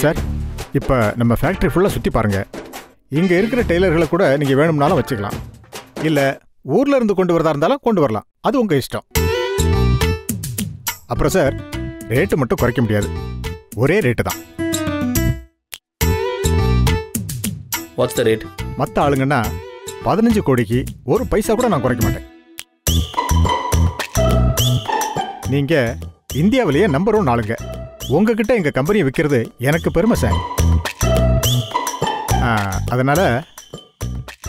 Sir, இப்போ நம்ம factory ஃபுல்லாக சுற்றி பாருங்க. இங்கே இருக்கிற டெய்லர்களை கூட நீங்கள் வேணும்னாலும் வச்சுக்கலாம். இல்லை ஊரில் இருந்து கொண்டு வரதா இருந்தாலும் கொண்டு வரலாம். அது உங்கள் இஷ்டம். அப்புறம் சார், ரேட்டு மட்டும் குறைக்க முடியாது. ஒரே ரேட்டு தான். What's the rate? மற்ற ஆளுங்கன்னா 15 கோடிக்கு ஒரு பைசா கூட நான் குறைக்க மாட்டேன். நீங்கள் இந்தியாவிலேயே நம்பர் 1 ஆளுங்க. உங்ககிட்ட எங்கள் கம்பெனியை விற்கிறது எனக்கு பெருமை சார். அதனால்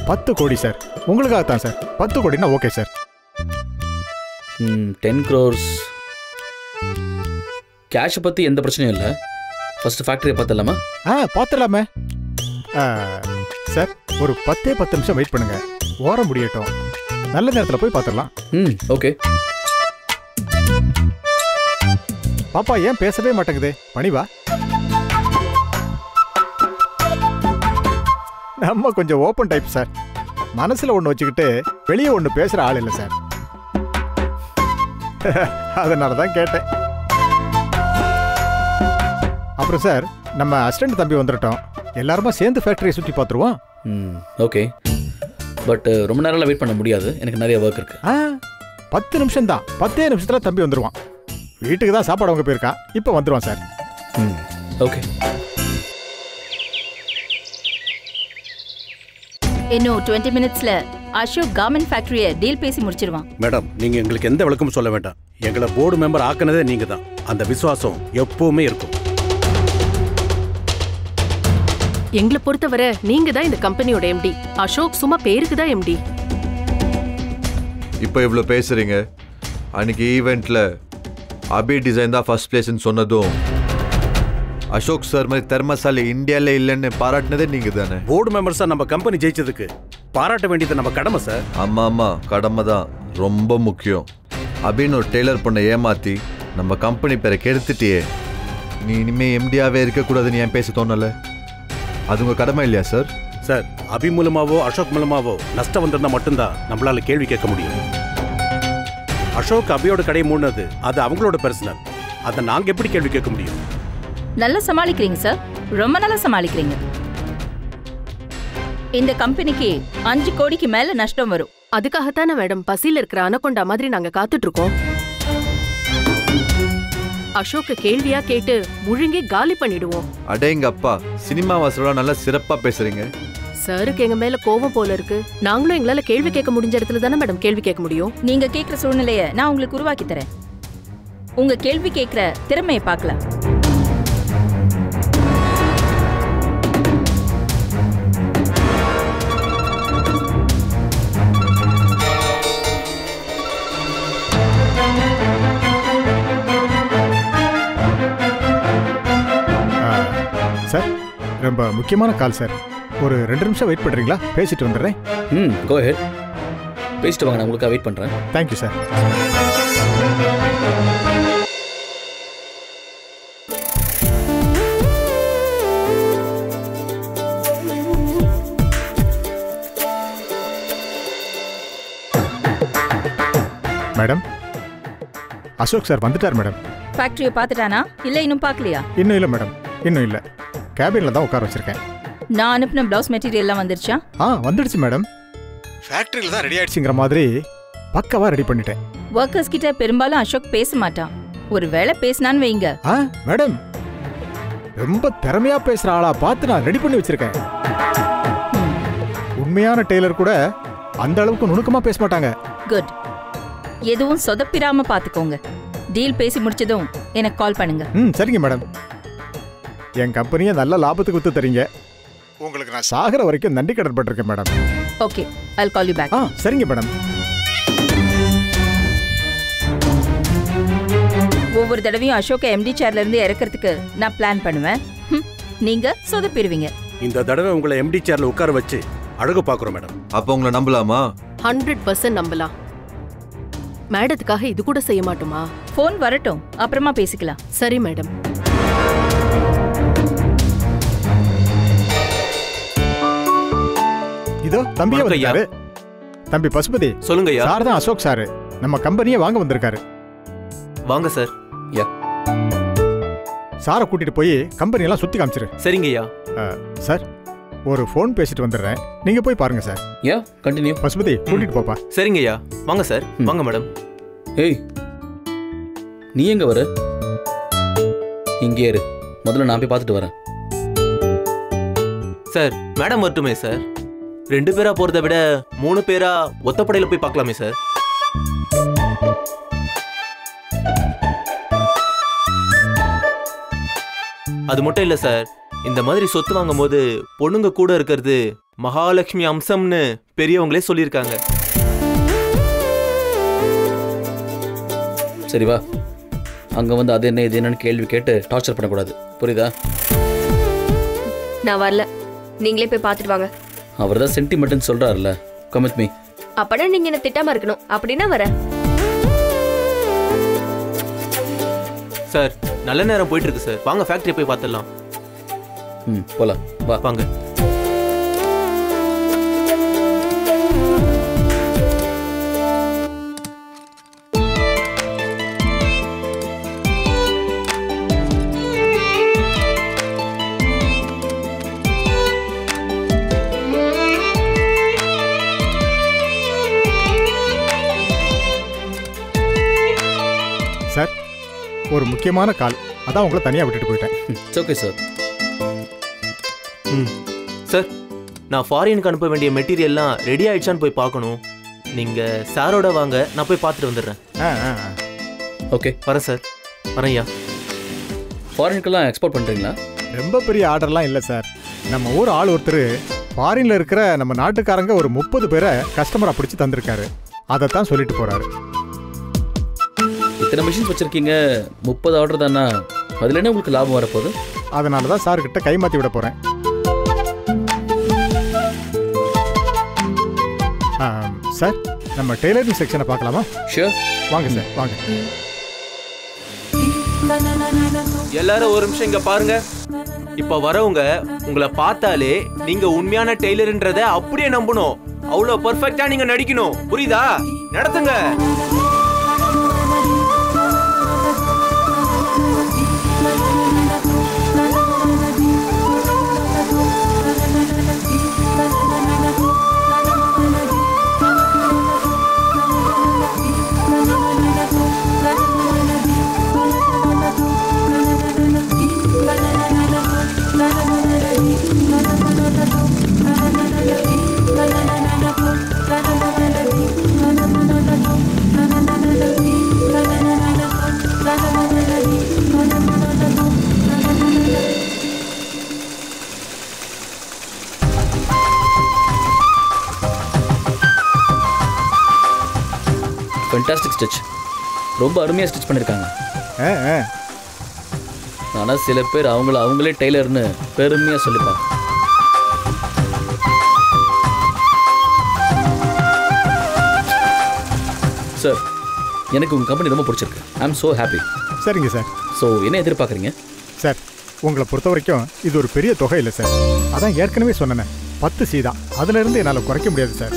10 கோடி சார். உங்களுக்காகத்தான் சார். 10 கோடினா ஓகே சார். 10 crores. கேஷை பற்றி எந்த பிரச்சனையும் இல்லை. ஃபர்ஸ்ட் ஃபேக்ட்ரியை பார்த்துடலாமா? பார்த்துடலாமே சார். ஒரு 10 நிமிஷம் வெயிட் பண்ணுங்க. ஓரம் முடியட்டும். நல்ல நேரத்தில் போய் பார்த்துடலாம். ஓகே. பாப்பா ஏன் பேசவே மாட்டேங்குது? பணிவா, நம்ம கொஞ்சம் ஓப்பன் டைப் சார். மனசுல ஒன்று வச்சுக்கிட்டு வெளியே ஒன்று பேசுற ஆள் இல்லை சார். அதனால தான் கேட்டேன். அப்புறம் சார், நம்ம அசிஸ்டன்ட் தம்பி வந்துட்டோம். எல்லாருமா சேர்ந்து ஃபேக்டரியை சுற்றி பார்த்துருவோம். ஓகே. பட் ரொம்ப நேரம் வெயிட் பண்ண முடியாது. எனக்கு நிறைய ஒர்க் இருக்கு. 10 நிமிஷம் தான். 10 நிமிஷத்துல தம்பி வந்துருவான். வீட்டுக்கு தான் சாப்பாடு அவங்க போயிருக்கான். இப்போ வந்துருவான் சார். ஓகே. இன்னும் 20 மினிட்ஸ்ல அசோக் கார்மெண்ட் ஃபேக்டரியை டீல் பேசி முடிச்சிருவான். மேடம், நீங்க எங்களுக்கு எந்த விளக்கமும் சொல்ல வேண்டாம். எங்களை போர்டு மெம்பர் ஆக்குனதே நீங்க தான். அந்த விசுவாசம் எப்பவுமே இருக்கும். எங்களை பொறுத்தவரை நீங்க தான் இந்த கம்பெனியோட எம்டி. அசோக் சும்மா பேருக்கு தான் எம்டி. இப்போ இவ்வளோ பேசுறீங்க. அன்னைக்கு ஈவெண்ட்ல அபி டிசைன் தான் ஃபர்ஸ்ட் பிளேஸ்ன்னு சொன்னதும் அசோக் சார் மாதிரி திறமசாலி இந்தியாவில இல்லைன்னு பாராட்டினதே நீங்க தானே. போர்டு மெம்பர்ஸா நம்ம கம்பெனி ஜெயிச்சதுக்கு பாராட்ட வேண்டியது நம்ம கடமை சார். ஆமா, கடமை தான் ரொம்ப முக்கியம். அபின்னு ஒரு டெய்லர் பொண்ணை ஏமாத்தி நம்ம கம்பெனி பேரை கெடுத்துட்டியே. நீ இனிமே எம்டியாவே இருக்கக்கூடாதுன்னு ஏன் பேச தோணல? அது உங்க கடமை இல்லையா சார்? சார், அபி மூலமாவோ அசோக் மூலமாவோ நஷ்டம் வந்திருந்தா மட்டும்தான் நம்மளால கேள்வி கேட்க முடியும். அசோக் அபியோட கடை மூடினது அது அவங்களோட பர்சனல். அதை நாங்க எப்படி கேள்வி கேட்க முடியும்? நல்லா சமாளிக்கிறீங்க சார். ரொம்ப நல்லா சமாளிக்கிறீங்க. இந்த கம்பெனிக்கு 5 கோடிக்கு மேல நஷ்டம் வரும். அதுக்காகத்தானே மேடம் பசியில இருக்கிற அனகொண்டா மாதிரி நாங்க காத்துட்டு இருக்கோம். அசோக்க கேள்வியா கேட்டு முழுங்கி காலி பண்ணிடுவோம். அடேங்க அப்பா, சினிமா வாசலா நல்லா சிறப்பா பேசுறீங்க. சாருக்கு எங்க மேல கோபம் போல இருக்கு. நாங்களும் எங்களால கேள்வி கேட்க முடிஞ்ச இடத்துல தானே மேடம் கேள்வி கேட்க முடியும். நீங்க கேட்கிற சூழ்நிலைய நான் உங்களுக்கு உருவாக்கி தரேன். உங்க கேள்வி கேட்கிற திறமையை பார்க்கலாம். சார், ரொம்ப முக்கியமான கால் சார். ஒரு 2 நிமிஷம் வெயிட் பண்ணுறீங்களா? பேசிட்டு வந்துடுறேன். கோ ஹெட். பேசிட்டு வாங்க, நான் உங்களுக்காக வெயிட் பண்ணுறேன். Thank you sir. Madam, Ashok sir வந்துட்டார் மேடம். ஃபேக்டரியை பார்த்துட்டானா? இல்லை இன்னும் பார்க்கலையா? இன்னும் இல்லை மேடம், இன்னும் இல்லை. கேபினில் தான் உட்கார வச்சிருக்கேன். நான் அனுப்பின பிளவுஸ் மெட்டீரியல்லாம் வந்துருச்சா? வந்துடுச்சு மேடம். ஃபேக்டரியில் தான் ரெடி ஆயிடுச்சுங்கிற மாதிரி பக்காவா ரெடி பண்ணிட்டேன். ஒர்க்கர்ஸ் கிட்ட பெரும்பாலும் அசோக் பேச மாட்டான். ஒரு வேளை பேசினான்னு வைங்க. மேடம், ரொம்ப திறமையா பேசுற ஆளா பார்த்து நான் ரெடி பண்ணி வச்சிருக்கேன். உண்மையான டெய்லர் கூட அந்த அளவுக்கு நுணுக்கமா பேச மாட்டாங்க. குட். எதுவும் சொதப்பிராம பாத்துக்கோங்க. டீல் பேசி முடிச்சதும் எனக்கு கால் பண்ணுங்க. சரிங்க மேடம். என் கம்பெனியை நல்ல லாபத்துக்கு வித்து தரீங்க. உங்களுக்கு நான் சாகர வரைக்கும் நன்றி கடன் பட்டிருக்கேன் madam. Okay, I'll call you back. சரிங்க மேடம். ஒவ்வொரு தடவையும் அசோக எம்டி சேர்ல இருந்து இறக்கிறதுக்கு நான் பிளான் பண்ணுவேன். நீங்க சொதப்பிடுவீங்க. இந்த தடவை உங்களை எம்டி சேர்ல உட்கார வச்சு அழகு பாக்குறோம் மேடம். அப்ப உங்களை நம்பலாமா? 100% நம்பலாம். மேடத்துக்காக இது கூட செய்ய மாட்டோமா? போன் வரட்டும், அப்புறமா பேசிக்கலாம். சரி மேடம். இதோ தம்பியே வந்தாரு. தம்பி பசுபதி. சொல்லுங்க ஐயா. சார் தான் அசோக் சார். நம்ம கம்பெனியை வாங்க வந்திருக்காரு. வாங்க சார். சாரை கூட்டிட்டு போய் கம்பெனியெல்லாம் சுற்றி காமிச்சிரு. சரிங்கய்யா. சார் ஒரு ஃபோன் பேசிட்டு வந்துடுறேன், நீங்கள் போய் பாருங்க சார். ஏன் கண்டினியூ. பசுபதி கூட்டிட்டு போப்பா. சரிங்கய்யா. வாங்க சார். வாங்க மேடம். ஏய் நீ எங்க வர? இங்கே இரு, முதல்ல நான் போய் பார்த்துட்டு வரேன். சார் மேடம் வரட்டுமே சார்? 2 பேரா போறதை விட 3 பேரா ஒத்தப்படையில போய் பார்க்கலாமே சார்? அது மட்டும் இல்ல சார், இந்த மாதிரி சொத்து வாங்கும் போது பொண்ணுங்க கூட இருக்கிறது மகாலட்சுமி அம்சம்னு பெரியவங்களே சொல்லியிருக்காங்க. சரி வா, அங்க வந்து அது என்ன இது என்னன்னு கேள்வி கேட்டு டார்ச்சர் பண்ணக்கூடாது, புரியுதா? நான் வரல, நீங்களே போய் பார்த்துட்டு வாங்க. அவர் தான் சென்டிமெண்ட்னு சொல்றாருல்ல. Come with me. அப்பனா நீங்க என்ன திட்டாம இருக்கணும், அப்படின்னா வரேன். சார் நல்ல நேரம் போயிட்டு இருக்கு சார், வாங்க ஃபேக்டரி போய் பார்த்துடலாம். போலாம் வா. வாங்க. சார் ஒரு முக்கியமான கால், அதான் உங்களை தனியாக விட்டுட்டு போயிட்டேன். It's okay sir. சார் நான் ஃபாரினுக்கு அனுப்ப வேண்டிய மெட்டீரியல்லாம் ரெடி ஆயிடுச்சான்னு போய் பார்க்கணும். நீங்க சாரோட வாங்க, நான் போய் பார்த்துட்டு வந்துடுறேன். ஓகே வரேன் சார். வரேன்யா. ஃபாரினுக்கெல்லாம் எக்ஸ்போர்ட் பண்ணுறீங்களா? ரொம்ப பெரிய ஆர்டர்லாம் இல்லை சார். நம்ம ஊர் ஆள் ஒருத்தர் ஃபாரினில் இருக்கிற நம்ம நாட்டுக்காரங்க ஒரு 30 பேரை கஸ்டமராக பிடிச்சி தந்திருக்காரு. அதை தான் சொல்லிட்டு போகிறாரு. இத்தனை மிஷின்ஸ் வச்சுருக்கீங்க, 30 ஆர்டர் தானா? அதில் என்ன உங்களுக்கு லாபம் வரப்போகுது? அதனால தான் சார்கிட்ட கை மாற்றி விட போகிறேன். சார் நம்ம டெய்லரிங் செக்ஷனை பார்க்கலாமா? ஷியோர், வாங்க சார் வாங்க. எல்லாரும் ஒரு நிமிஷம் இங்க பாருங்க. இப்ப வரவங்க உங்களை பார்த்தாலே நீங்க உண்மையான டெய்லர்ன்றதை அப்படியே நம்பணும். அவ்வளவு பெர்ஃபெக்ட்டா நீங்க நடிக்கணும், புரியுதா? நடத்துங்க. ஃபென்டாஸ்டிக் ஸ்டிச், ரொம்ப அருமையாக ஸ்டிச் பண்ணியிருக்காங்க. ஆனால் சில பேர் அவங்களே டெய்லர்னு பெருமையாக சொல்லிப்பாங்க. சார் எனக்கு உங்கள் கம்பெனி ரொம்ப பிடிச்சிருக்கு. ஐ ஆம் ஸோ ஹாப்பி. சரிங்க சார். ஸோ என்ன எதிர்பார்க்குறீங்க? சார் உங்களை பொறுத்த வரைக்கும் இது ஒரு பெரிய தொகை இல்லை சார். அதான் ஏற்கனவே சொன்னேன், 10 சீ தான். அதிலிருந்து என்னால் குறைக்க முடியாது சார்.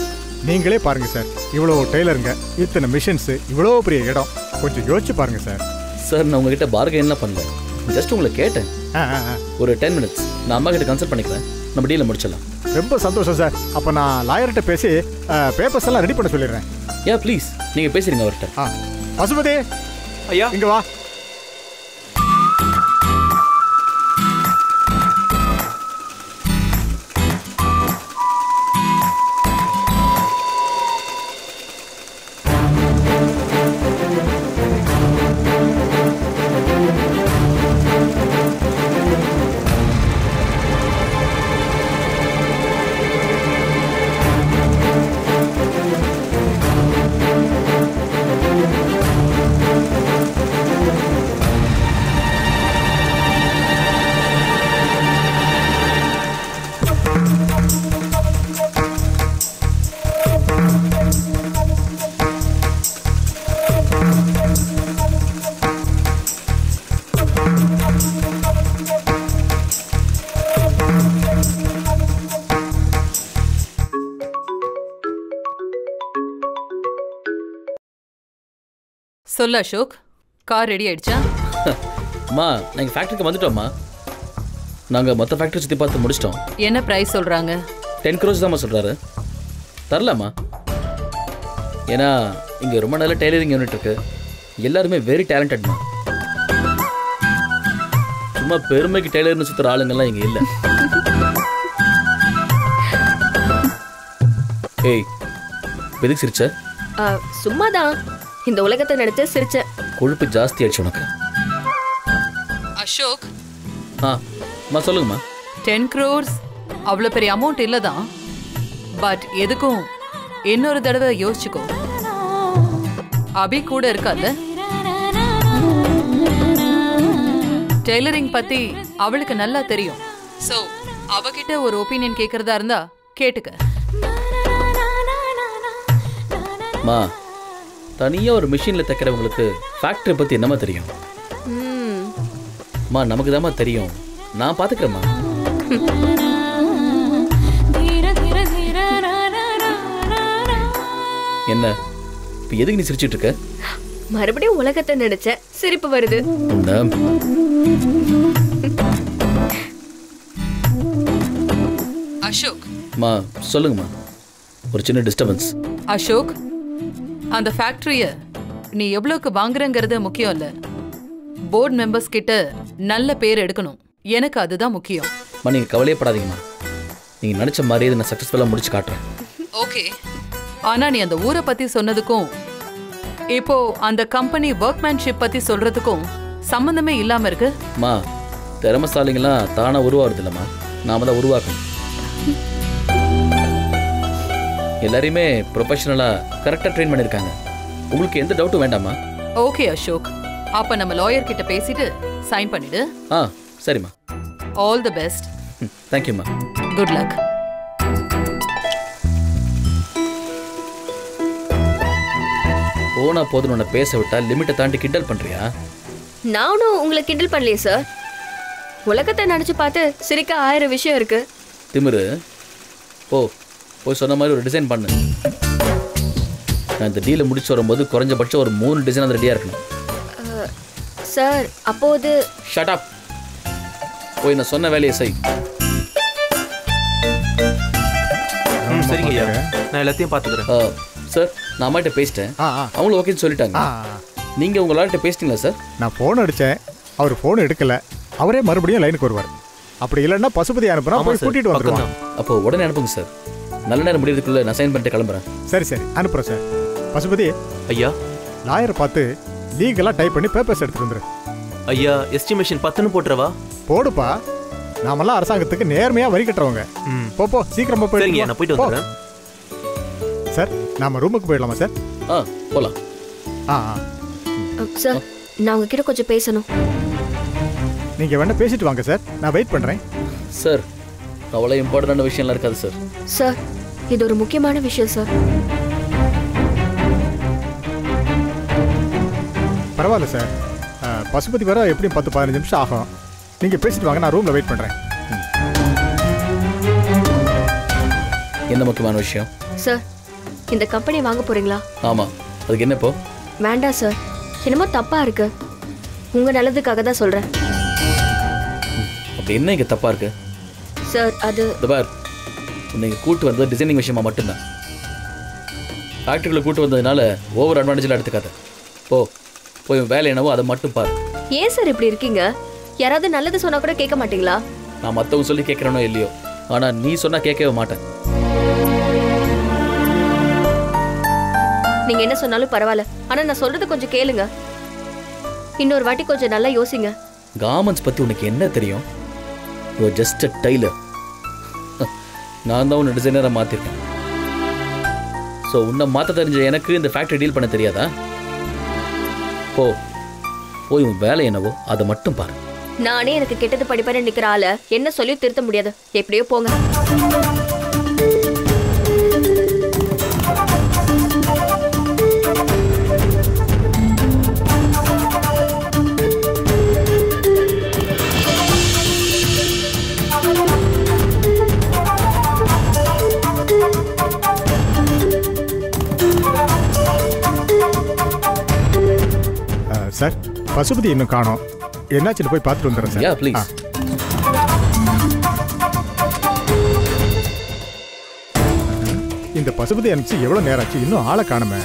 நீங்களே பாருங்க சார், இவ்வளோ டெய்லருங்க, இத்தனை மிஷின்ஸு, இவ்வளோ பெரிய இடம், கொஞ்சம் யோசிச்சு பாருங்க சார். சார் நான் உங்ககிட்ட பார்கெயின்லாம் பண்ணல, ஜஸ்ட் உங்களை கேட்டேன். ஒரு 10 மினிட்ஸ் நான் அம்மா கிட்ட கன்சல்ட் பண்ணிக்கிறேன், நம்ம டீலை முடிச்சிடலாம். ரொம்ப சந்தோஷம் சார். அப்போ நான் லாயர்கிட்ட பேசி பேப்பர்ஸ் எல்லாம் ரெடி பண்ண சொல்லிடுறேன். ப்ளீஸ் நீங்கள் பேசுறீங்க அவர்கிட்ட. பசுபதி ஐயா இங்க வா. சொல்லு அசோக், கார் ரெடி ஆயிடுச்சா? அம்மா நாங்கள் ஃபேக்ட்ரிக்கு வந்துட்டோம்மா. நாங்கள் மொத்த ஃபேக்ட்ரி சுற்றி பார்த்து முடிச்சிட்டோம். என்ன ப்ரைஸ் சொல்கிறாங்க? 10 crores தான்மா சொல்கிறாரு. தரலாமா? ஏன்னா இங்கே ரொம்ப நல்ல டெய்லரிங் யூனிட் இருக்கு. எல்லாருமே வெரி டேலண்டட்மா. சும்மா பெருமைக்கு டெய்லர்னு சுற்றுற ஆளுங்கள்லாம் இங்கே இல்லை. ஏய் எதுக்கு சிரிச்ச? சும்மாதான் இந்த உலகத்தை நினைச்சு சிரிச்சேன். கொழுப்பு ஜாஸ்தி ஆயிடுச்சு உனக்கு. அசோக், அம்மா சொல்லுங்கம்மா. 10 crores அவ்வளோ பெரிய அமௌண்ட் இல்லை தான். பட் எதுக்கும் இன்னொரு தடவை யோசிச்சுக்கோ. அபி கூட இருக்காது. டெய்லரிங் பத்தி அவளுக்கு நல்லா தெரியும். ஸோ அவகிட்ட ஒரு ஒப்பீனியன் கேட்கறதா இருந்தா கேட்டுக்க. மா தனியாக ஒரு மிஷினில் தைக்கிறவங்களுக்கு ஃபேக்ட்ரி பற்றி என்னமா தெரியும்? மா நமக்கு தாம்மா தெரியும். நான் பார்த்துக்கிறேம்மா. என்ன இப்போ எதுக்கு நீ சிரிச்சிட்டு இருக்க? மறுபடியும் உலகத்தை நினைச்சேன், சிரிப்பு வருது. அசோக். மா சொல்லுங்கம்மா. ஒரு சின்ன டிஸ்டர்பன்ஸ். அசோக், அந்த ஃபேக்டரிய நீ எவ்வளோக்கு வாங்குறங்கிறது முக்கியம் இல்லை. போர்டு மெம்பர்ஸ் கிட்ட நல்ல பேர் எடுக்கணும். எனக்கு அதுதான் முக்கியம். மா நீங்கள் கவலையப்படாதீங்கம்மா. நீங்கள் நினச்ச மாதிரியே நான் சக்ஸஸ்ஃபுல்லாக முடிச்சு காட்டுறேன். ஓகே, ஆனால் நீ அந்த ஊரை பற்றி சொன்னதுக்கும் இப்போ அந்த கம்பெனி ஒர்க்மேன்ஷிப் பற்றி சொல்றதுக்கும் சம்மந்தமே இல்லாமல் இருக்கு. மா திறமசாலிங்களாம் தானாக உருவாகிறது இல்லைம்மா, நாம தான் உருவாக்கணும். எல்லாரையுமே ப்ரொஃபஷனலாக கரெக்டாக ட்ரெயின் பண்ணியிருக்காங்க. உங்களுக்கு எந்த டவுட்டும் வேண்டாமா? ஓகே அசோக், அப்போ நம்ம லாயர் கிட்ட பேசிட்டு சைன் பண்ணிடு. சரிம்மா. All the best. தேங்க்யூம்மா. Good luck. போனா போதுன்னு உன்னை பேச விட்டா லிமிட்டை தாண்டி கிண்டல் பண்ணுறியா? நானும் உங்களை கிண்டல் பண்ணலையே சார். உலகத்தை நினச்சி பார்த்து சிரிக்க 1000 விஷயம் இருக்கு. திமிரு போய் சொன்ன மாதிரி ஒரு டிசைன் பண்ணு. நான் இந்த டீலை முடிச்சு வரும்போது குறைஞ்சபட்சம் ஒரு 3 டிசைன் அந்த ரெடியாக இருக்கணும். சார் அப்போது ஷட் அப். போய் நான் சொன்ன வேலையை செய். சரிங்க ஐயா, நான் எல்லாத்தையும் பார்த்துக்கிறேன். சார் நான் அம்மாட்ட பேசிட்டேன். அவங்களும் ஓகேன்னு சொல்லிட்டாங்க. நீங்கள் உங்கள் லார்கிட்ட பேசிட்டீங்களா சார்? நான் ஃபோன் அடித்தேன், அவர் ஃபோன் எடுக்கல. அவரே மறுபடியும் லைனுக்கு வருவார். அப்படி இல்லைன்னா பசுபதி அனுப்புகிறோம், போய் கூட்டிகிட்டு வந்துடுவோம். அப்போ உடனே அனுப்புங்க சார். நல்ல நேரம் முடியறதுக்குள்ள நான் சைன் பண்ணிட்டு கிளம்புறேன். சரி அனுப்புகிறேன் சார். பசுபதி ஐயா, லாயரை பார்த்து லீகலாக டைப் பண்ணி பேப்பர்ஸ் எடுத்துட்டு வந்துரு. ஐயா, எஸ்டிமேஷன் 10ன்னு போட்டுறவா? போடுப்பா, நாமெல்லாம் அரசாங்கத்துக்கு நேர்மையாக வரி கட்டுறவங்க. போ சீக்கிரமா போயிடுங்க. நான் போயிட்டு வந்துடுறேன். சார் நாம ரூமுக்கு போயிடலாமா சார்? போகலாம். சார் நான் உங்ககிட்ட கொஞ்சம் பேசணும். நீங்கள் வேணா பேசிட்டு வாங்க சார், நான் வெயிட் பண்ணுறேன். சார் அவ்வளோ இம்பார்ட்டண்டான விஷயம்லாம் இருக்காது சார். சார் இது ஒரு முக்கியமான விஷயம் சார். பரவாயில்ல சார், பசுபதி வர எப்படியும் 10-15 நிமிஷம் ஆகும். நீங்கள் பேசிட்டு வாங்க, நான் ரூமில் வெயிட் பண்ணுறேன். என்ன முக்கியமான விஷயம்? சார் இந்த கம்பெனி வாங்க போறீங்களா? ஆமாம். அதுக்கு என்ன இப்போ? வேண்டாம் சார், என்னமோ தப்பாக இருக்கு. உங்கள் நல்லதுக்காக தான் சொல்கிறேன். அப்படி என்ன இங்கே தப்பாக இருக்கு? சார் அது பார், நீங்கள் கூட்டு வந்தது டிசைனிங் விஷயமா மட்டும்தான். ஃபேக்ட்ரிக்குள்ளே கூட்டு வந்ததுனால ஓவர் அட்வான்டேஜில் எடுத்துக்காத. போய் வேலை என்னவோ அதை மட்டும் பாரு. ஏன் சார் இப்படி இருக்கீங்க? யாராவது நல்லது சொன்னால் கூட கேட்க மாட்டீங்களா? நான் மற்றவங்க சொல்லி கேட்குறேனோ இல்லையோ, ஆனால் நீ சொன்னால் கேட்கவே மாட்டேன். நீங்க என்ன சொன்னாலும் பரவாயில்ல, ஆனா நான் சொல்றது கொஞ்சம் கேளுங்க. இன்னொரு வாட்டி கொஞ்சம் நல்லா யோசிங்க. கார்மெண்ட்ஸ் பத்தி உனக்கு என்ன தெரியும்? You are just a tailor. நான் தான் உன்னை டிசைனராக மாற்றிருக்கேன். ஸோ உன்னை மாற்ற தெரிஞ்ச எனக்கு இந்த ஃபேக்ட்ரி டீல் பண்ண தெரியாதா? போய் உன் வேலை என்னவோ அதை மட்டும் பாரு. நானே எனக்கு கெட்டது படிப்பேன்னு நிற்கிற ஆளை என்ன சொல்லி திருத்த முடியாது. எப்படியோ போங்க. சார் பசுபதி இன்னும் காணோம். என்னாச்சுன்னு போய் பார்த்துட்டு வந்துடுறேன் சார். Yeah please. இந்த பசுபதி அனுப்பிச்சு எவ்வளவு நேரம் ஆச்சு, இன்னும் ஆளை காணுமே.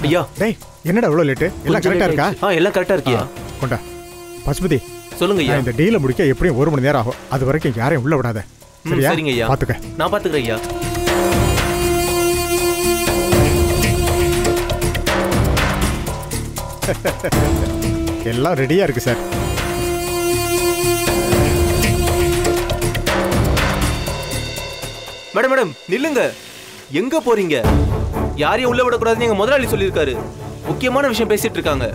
ஐயா டேய் என்னடா இவ்வளவு லேட்டு? எல்லாம் கரெக்டா இருக்கா? எல்லாம் கரெக்டா இருக்கியா? கொண்டா பசுபதி. சொல்லுங்க ஐயா. இந்த டீலை முடிக்க எப்படியும் 1 மணி நேரம் ஆகும். அது வரைக்கும் யாரையும் உள்ள விடாத. சரியா? சரிங்க ஐயா. பாத்துக்க. நான் பாத்துக்கிறேன் ஐயா. எல்லாம் ரெடியா இருக்கு சார். மேடம் மேடம் நில்லுங்க. எங்க போறீங்க? யாரையும் உள்ள விடக்கூடாதுன்னு எங்க முதலாளி சொல்லியிருக்காரு. முக்கியமான விஷயம் பேசிட்டு இருக்காங்க.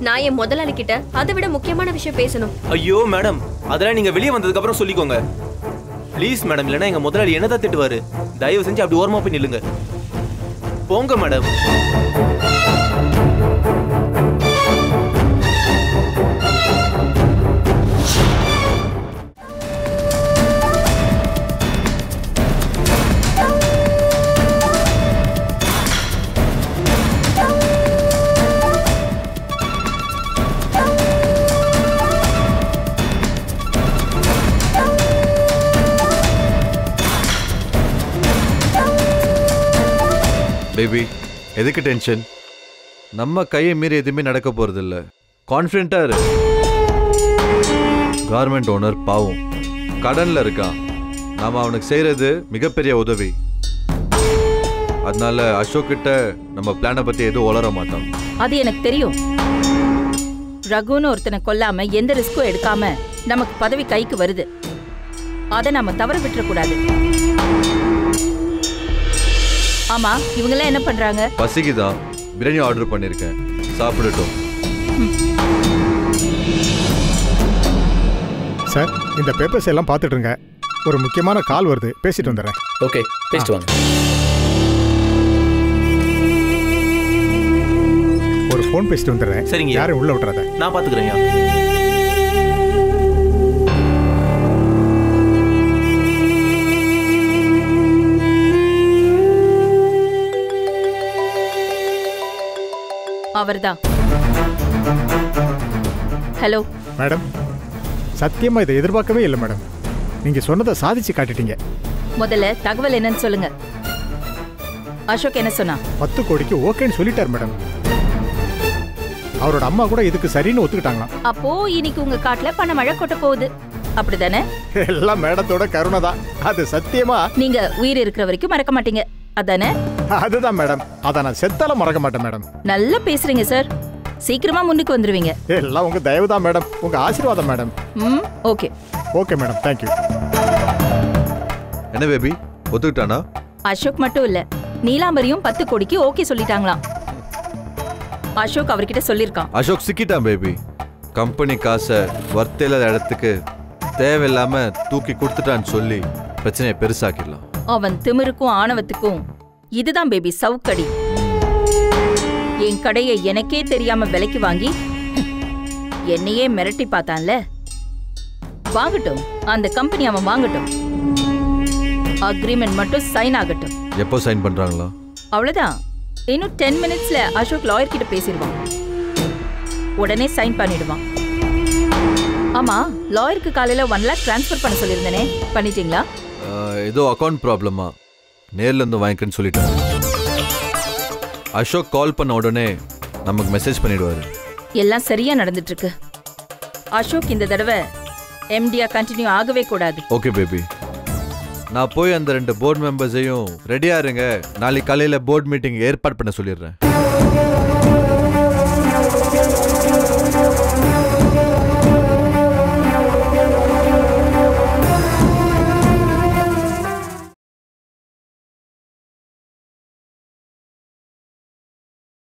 நான் என் முதலாளி கிட்ட அதை விட முக்கியமான விஷயம் பேசணும். ஐயோ மேடம், அதெல்லாம் நீங்க வெளியே வந்ததுக்கு அப்புறம் சொல்லிக்கோங்க ப்ளீஸ் மேடம். இல்லைன்னா எங்க முதலாளி என்னதான் திட்டுவாரு. தயவு செஞ்சு அப்படி ஓரமா போய் நில்லுங்க. போங்க மேடம். பேபி எதுக்கு டென்ஷன்? நம்ம கையை மீறி எதுவுமே நடக்க போறது இல்ல. கான்ஃபிடென்ட்டா இரு. கார்மெண்ட் ஓனர் பாவம் கடன்ல இருக்கான். நாம அவனுக்கு செய்யறது மிகப்பெரிய உதவி. அதனால அசோக் கிட்ட நம்ம பிளானை பத்தி எதுவும் வளர மாட்டோம். அது எனக்கு தெரியும். ரகுன்னு ஒருத்தனை கொல்லாம எந்த ரிஸ்க்கும் எடுக்காம நமக்கு பதவி கைக்கு வருது. அதை நாம தவற விட்டுறக்கூடாது. ஆமா, இவங்கெல்லாம் என்ன பண்றாங்க? பசிக்குதான், பிரியாணி ஆர்டர் பண்ணிருக்கேன், சாப்பிடட்டும். சார் இந்த பேப்பர்ஸ் எல்லாம் பார்த்துட்டு இருங்க. ஒரு முக்கியமான கால் வருது, பேசிட்டு வந்துடுறேன். ஓகே, பேசிட்டு வாங்க. ஒரு ஃபோன் பேசிட்டு வந்துடுறேன். சரிங்க. யாரும் உள்ள விட்டுறத நான் பாத்துக்கிறேன். அவர்தான். ஹலோ மேடம், சத்தியமா இதை எதிர்பார்க்கவே இல்லை மேடம். நீங்க சொன்னதை சாதிச்சு காட்டிட்டீங்க. முதல்ல தகவல் என்னன்னு சொல்லுங்க. அசோக் என்ன சொன்னா? 10 கோடிக்கு ஓகேன்னு சொல்லிட்டார் மேடம். அவரோட அம்மா கூட இதுக்கு சரின்னு ஒத்துக்கிட்டாங்களாம். அப்போ இன்னைக்கு உங்க காட்டுல பண மழை கொட்ட போகுது, அப்படிதானே? எல்லாம் மேடத்தோட கருணை தான். அது சத்தியமா நீங்க உயிர் இருக்கிற வரைக்கும் மறக்க மாட்டீங்க, அதானே? அதுதான் மேடம். அத நான் செத்தாலும் மறக்க மாட்டேன் மேடம். நல்லா பேசுறீங்க சார். சீக்கிரமா முன்னுக்கு வந்துருவீங்க. எல்லாம் உங்க தயவு தான் மேடம், உங்க ஆசீர்வாதம் madam. Okay okay madam, thank you. என்ன பேபி, ஒத்துக்கிட்டானா? அசோக் மட்டும் இல்ல, நீலாம்பரியும் 10 கோடிக்கு ஓகே சொல்லிட்டாங்களாம். அசோக் அவர்கிட்ட சொல்லிருக்கான். அசோக் சிக்கிட்டான் பேபி. கம்பெனி காசை வர்த்தேல இடத்துக்கு தேவையில்லாம தூக்கி கொடுத்துட்டான்னு சொல்லி பிரச்சனையை பெருசாக்கிடலாம். அவன் திமிருக்கும் ஆணவத்துக்கும் இதுதான் பேபி சவுக்கடி. என் கடையை எனக்கே தெரியாம விலைக்கு வாங்கி என்னையே மிரட்டி பார்த்தான்ல. வாங்கட்டும், அந்த கம்பெனி அவன் வாங்கட்டும். அக்ரிமெண்ட் மட்டும் சைன் ஆகட்டும். எப்போ சைன் பண்றாங்களா? அவ்வளவுதான். இன்னும் 10 மினிட்ஸ்ல அசோக் லாயர் கிட்ட பேசிடுவான். உடனே சைன் பண்ணிடுவான். ஆமா, லாயருக்கு காலையில 1 lakh டிரான்ஸ்ஃபர் பண்ண சொல்லியிருந்தேனே, பண்ணிட்டீங்களா? ஏதோ அக்கௌண்ட் ப்ராப்ளமா, நேர்ல இருந்து வாங்கிக்கன்னு சொல்லிட்டாரு. அசோக் கால் பண்ண உடனே நமக்கு மெசேஜ் பண்ணிடுவாரு. எல்லாம் சரியா நடந்துட்டு இருக்கு. அசோக் இந்த தடவை எம்டியா கண்டினியூ ஆகவே கூடாது. ஓகே பேபி, நான் போய் அந்த 2 போர்டு மெம்பர்ஸையும் ரெடியா இருங்க, நாளைக்கு காலையில போர்டு மீட்டிங் ஏற்பாடு பண்ண சொல்லிடுறேன்.